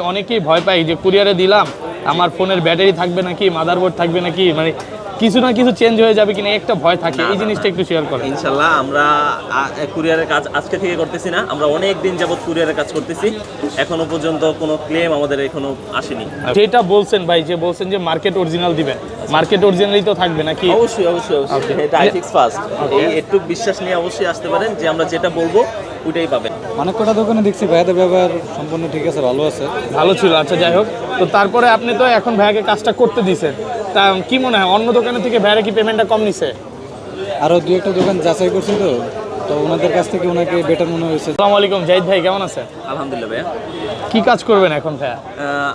অনেকেই ভয় পায় যে কুরিয়ারে দিলাম আমার ফোনের ব্যাটারি থাকবে নাকি মাদারবোর্ড থাকবে নাকি মানে কিছু না কিছু চেঞ্জ হয়ে যাবে কিনা একটা ভয় থাকে। এই জিনিসটা একটু শেয়ার করেন। ইনশাআল্লাহ আমরা কুরিয়ারের কাজ আজকে থেকে করতেছি না, আমরা অনেক দিন যাবত কুরিয়ারের কাজ করতেছি, এখনো পর্যন্ত কোনো ক্লেম আমাদের এখনো আসেনি। যেটা বলছেন ভাই, যে বলছেন যে মার্কেট অরিজিনাল দিবেন, মার্কেট অরিজিনালই তো থাকবে নাকি? অবশ্যই অবশ্যই অবশ্যই, এটা আইফিক্স ফার্স্ট। এই একটু বিশ্বাস নিয়ে অবশ্যই আসতে পারেন যে আমরা যেটা বলবো ওইটাই পাবেন। অনেক কটা দোকানে দেখছি ভাইয়াদের ব্যবহার সম্পূর্ণ ঠিক আছে, ভালো আছে, ভালো ছিল। আচ্ছা যাই হোক, তো তারপরে আপনি তো এখন ভাইয়াকে কাজটা করতে দিয়েছেন, তা কি মনে হয় অন্য দোকানের থেকে ভাইয়ারা কি পেমেন্টটা কম নিছে? আরও দু একটা দোকান যাচাই করছি তো ওনাদের কাছ থেকে ওনাকে বেটার মনে হয়েছে। আসসালামু আলাইকুম জাহিদ ভাই, কেমন আছেন? আলহামদুলিল্লাহ ভাইয়া। কি কাজ করবেন এখন ভাইয়া?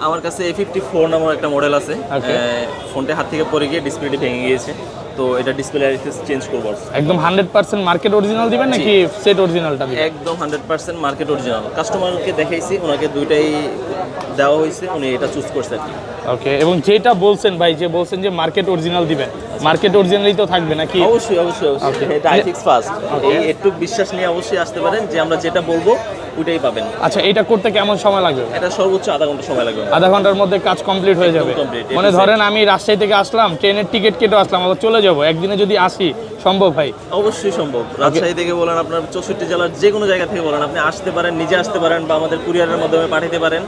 আমার কাছে A54 নামের একটা মডেল আছে। Okay. ফোনটা হাত থেকে পড়ে গিয়ে ডিসপ্লেটি ভেঙে গিয়েছে, তো এটা ডিসপ্লে চেঞ্জ করবো। একদম 100% মার্কেট অরিজিনাল দিবেন নাকি সেট অরিজিনালটা দিবেন? একদম 100% মার্কেট অরিজিনাল। কাস্টমারকে দেখাইছি, ওনাকে দুইটাই দেওয়া হয়েছে, উনি এটা চুজ করছে আর কি। ওকে, এবং যেটা বলছেন ভাই, যে বলছেন যে মার্কেট অরিজিনাল দিবেন, মার্কেট অরিজিনালই তো থাকবে নাকি? অবশ্যই অবশ্যই অবশ্যই, এটা আইফিক্স ফার্স্ট। এই একটু বিশ্বাস নিয়ে অবশ্যই আসতে পারেন যে আমরা যেটা বলবো ওইটাই পাবেন। আচ্ছা, এটা করতে কেমন সময় লাগবে? এটা সর্বোচ্চ আধা ঘন্টা সময় লাগবে। আধা ঘন্টার মধ্যে কাজ কমপ্লিট হয়ে যাবে। complete, মানে A to Z। ধরেন আমি রাজশাহী থেকে আসলাম, ট্রেনের টিকিট কেটে আসলাম, আবার চলে যাব, একদিনে যদি আসি সম্ভব ভাই? অবশ্যই সম্ভব। রাজশাহী থেকে বলেন, আপনার 64 জেলার যে কোনো জায়গা থেকে বলেন, আপনি আসতে পারেন, নিজে আসতে পারেন, বা আমাদের কুরিয়ারের মাধ্যমে পাঠাতে পারেন।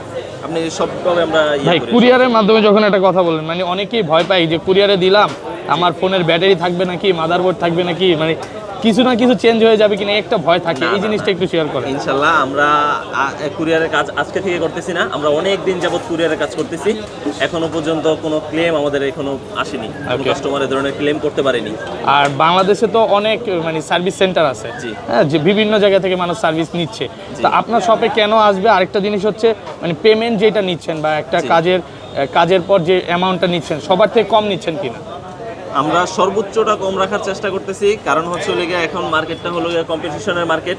আপনি সবভাবে আমরা ভাই কুরিয়ারের মাধ্যমে যখন একটা কথা বলেন, মানে অনেকেই ভয় পায় যে কুরিয়ারে দিলাম আমার ফোনের ব্যাটারি থাকবে নাকি মাদারবোর্ড থাকবে নাকি মানে কিছু না কিছু চেঞ্জ হয়ে যাবে কিনা একটা ভয় থাকে। এই জিনিসটা একটু শেয়ার করেন। ইনশাআল্লাহ আমরা কুরিয়ারের কাজ আজকে থেকে করতেছি না, আমরা অনেক দিন যাবত কুরিয়ারের কাজ করতেছি, এখনো পর্যন্ত কোনো ক্লেম আমাদের এখনো আসেনি, কোনো কাস্টমার এই ধরনের ক্লেম করতে পারেনি। আর বাংলাদেশে তো অনেক মানে সার্ভিস সেন্টার আছে, জি। হ্যাঁ, যে বিভিন্ন জায়গা থেকে মানুষ সার্ভিস নিচ্ছে। তো আপনার শপে কেন আসবে? আরেকটা জিনিস হচ্ছে মানে পেমেন্ট যেটা নিচ্ছেন বা একটা কাজের পর যে অ্যামাউন্টটা নিচ্ছেন সবার থেকে কম নিচ্ছেন কিনা? আমরা সর্বোচ্চটা কম রাখার চেষ্টা করতেছি, কারণ হচ্ছে লেগে এখন মার্কেটটা হলো কম্পিটিশনের মার্কেট।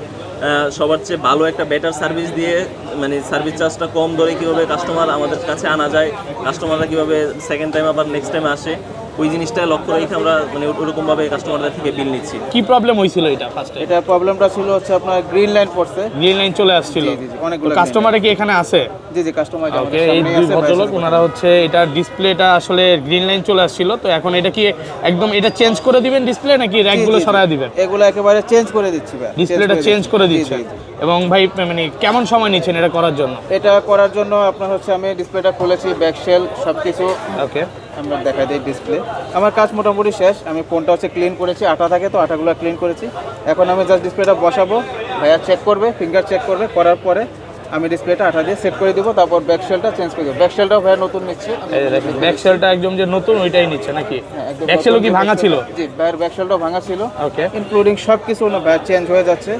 সবার চেয়ে ভালো একটা বেটার সার্ভিস দিয়ে, মানে সার্ভিস চার্জটা কম ধরে কীভাবে কাস্টমার আমাদের কাছে আনা যায়, কাস্টমাররা কীভাবে সেকেন্ড টাইম আবার নেক্সট টাইম আসে, ওই জিনিসটা লক্ষ্য রেখে আমরা মানে ওরকমভাবে কাস্টমারদের থেকে বিল নিচ্ছি। কি প্রবলেম হয়েছিল এটা ফার্স্টে? এটা প্রবলেমটা ছিল হচ্ছে আপনার গ্রিন লাইন পড়ছে, গ্রিন লাইন চলে আসছিল। অনেকগুলো কাস্টমারে কি এখানে আছে? জি জি, কাস্টমার ওকে, এই দুই ভদ্রলোক ওনারা হচ্ছে এটা ডিসপ্লেটা আসলে গ্রিন লাইন চলে আসছিল, তো এখন এটা কি একদম এটা চেঞ্জ করে দিবেন ডিসপ্লে নাকি র্যাকগুলো সরায় দিবেন? এগুলো একেবারে চেঞ্জ করে দিচ্ছি ভাই, ডিসপ্লেটা চেঞ্জ করে দিচ্ছেন। এবং ভাই মানে কেমন সময় নিচ্ছেন এটা করার জন্য? এটা করার জন্য আপনার হচ্ছে আমি ডিসপ্লেটা খুলেছি, ব্যাকশেল সবকিছু ওকে, আমরা দেখাই দিই। ডিসপ্লে আমার কাজ মোটামুটি শেষ, আমি ফোনটা হচ্ছে ক্লিন করেছি, আঠা থাকে তো আঠাগুলো ক্লিন করেছি। এখন আমি জাস্ট ডিসপ্লেটা বসাবো, ভাইয়া চেক করবে, ফিঙ্গার চেক করবে, করার পরে আমি ডিসপ্লেটা আঠা দিয়ে সেট করে দিব, তারপর ব্যাকশেলটা চেঞ্জ করে দেবো। ব্যাকশেলটাও ভাইয়া নতুন নিচ্ছে। ব্যাকশেলটা একদম যে নতুন ওইটাই নিচ্ছে নাকি? একদম ব্যাকশেলও কি ভাঙা ছিল? জি, ভাইয়ের ব্যাকশেলটাও ভাঙা ছিল, ওকে, ইনক্লুডিং সব কিছু ভাইয়া চেঞ্জ হয়ে যাচ্ছে।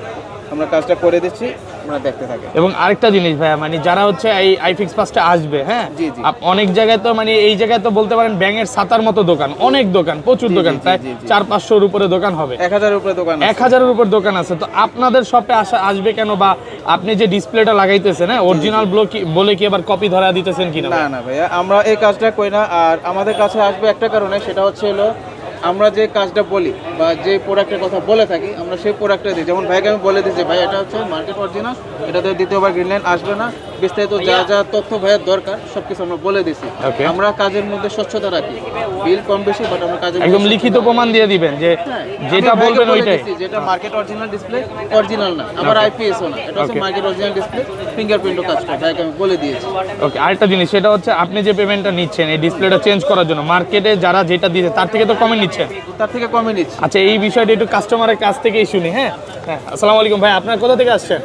আমরা কাজটা করে দিচ্ছি, আমরা দেখতে থাকি। এবং আরেকটা জিনিস ভাইয়া, মানে যারা হচ্ছে এই আইফিক্স পাসটা আসবে, হ্যাঁ, জি, জি। অনেক জায়গায় তো মানে এই জায়গায় তো বলতে পারেন ব্যাঙের ছাতার মতো দোকান, অনেক দোকান, প্রচুর দোকান, প্রায় 400-500-র উপরে দোকান হবে, 1000-এর উপরে দোকান, 1000-এর উপর দোকান আছে। তো আপনাদের শপে আসবে কেন? বা আপনি যে ডিসপ্লেটা লাগাইতেছেন, হ্যাঁ, অরিজিনাল বলে কি আবার কপি ধরা দিতেছেন কিনা? না না ভাইয়া, আমরা এই কাজটা করি না। আর আমাদের কাছে আসবে একটা কারণে, সেটা হচ্ছে হলো আমরা যে কাজটা বলি বা যে প্রোডাক্টের কথা বলে থাকি, আমরা সেই প্রোডাক্টটা দিই। যেমন ভাইকে আমি বলে দিচ্ছি, ভাই এটা হচ্ছে মার্কেট অরিজিনাল, এটাতে দ্বিতীয়বার গ্রিন লাইন আসবে না, বিস্তারিত যা যা তথ্য ভাইয়ের দরকার সবকিছু আমরা বলে দিছি। আমরা কাজের মধ্যে স্বচ্ছতা রাখি, বিল কম বেশি, বাট আমরা কাজের একদম লিখিত প্রমাণ দিয়ে দিবেন যে যেটা বলবেন ওইটাই। যেটা মার্কেট অরিজিনাল ডিসপ্লে, অরিজিনাল না, আবার আইপিএসও না, এটা হচ্ছে মার্কেট অরিজিনাল ডিসপ্লে, ফিঙ্গারপ্রিন্টও কাজ করে, ভাইকে আমি বলে দিয়েছি। ওকে, আরেকটা জিনিস, সেটা হচ্ছে আপনি যে পেমেন্টটা নিচ্ছেন এই ডিসপ্লেটা চেঞ্জ করার জন্য, মার্কেটে যারা যেটা দিয়েছে তার থেকে তো কমে নিচ্ছেন? তার থেকে কমে নিচ্ছি। আচ্ছা, এই বিষয়টা একটু কাস্টমারের কাছ থেকেই শুনি। হ্যাঁ হ্যাঁ, আসসালামু আলাইকুম ভাই, আপনার কোথা থেকে আসছেন?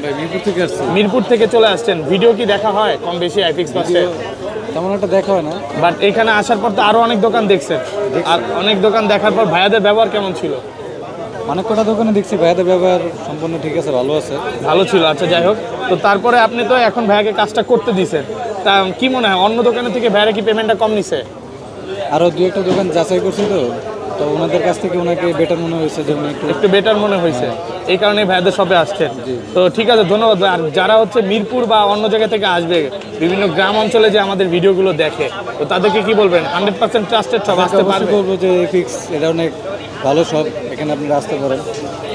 ভাই মিরপুর থেকে আসছি। মিরপুর থেকে চলে আসছেন। ভিডিও কি দেখা হয় কম বেশি আইফিক্স পাসে? তেমন একটা দেখা হয় না, বাট এখানে আসার পর তো আরো অনেক দোকান দেখছেন, আর অনেক দোকান দেখার পর ভাইয়াদের ব্যবহার কেমন ছিল? অনেক কটা দোকানে দেখছি ভাইয়াদের ব্যবহার সম্পূর্ণ ঠিক আছে, ভালো আছে, ভালো ছিল। আচ্ছা যাই হোক, তো তারপরে আপনি তো এখন ভাইয়াকে কাজটা করতে দিয়েছেন, তা কি মনে হয় অন্য দোকানের থেকে ভাইয়ারা কি পেমেন্টটা কম নিছে? আরও দু একটা দোকান যাচাই করছি তো ওনাদের কাছ থেকে ওনাকে বেটার মনে হয়েছে, যেমন একটু বেটার মনে হয়েছে, এই কারণে ভাইয়াদের শপে আসছেন। তো ঠিক আছে, ধন্যবাদ ভাই। আর যারা হচ্ছে মিরপুর বা অন্য জায়গা থেকে আসবে, বিভিন্ন গ্রাম অঞ্চলে যে আমাদের ভিডিওগুলো দেখে, তো তাদেরকে কি বলবেন? 100% ট্রাস্টেড শপ, আসতে পারবে? বলবো যে ফিক্স এটা অনেক ভালো শপ, এখানে আপনারা আসতে পারেন।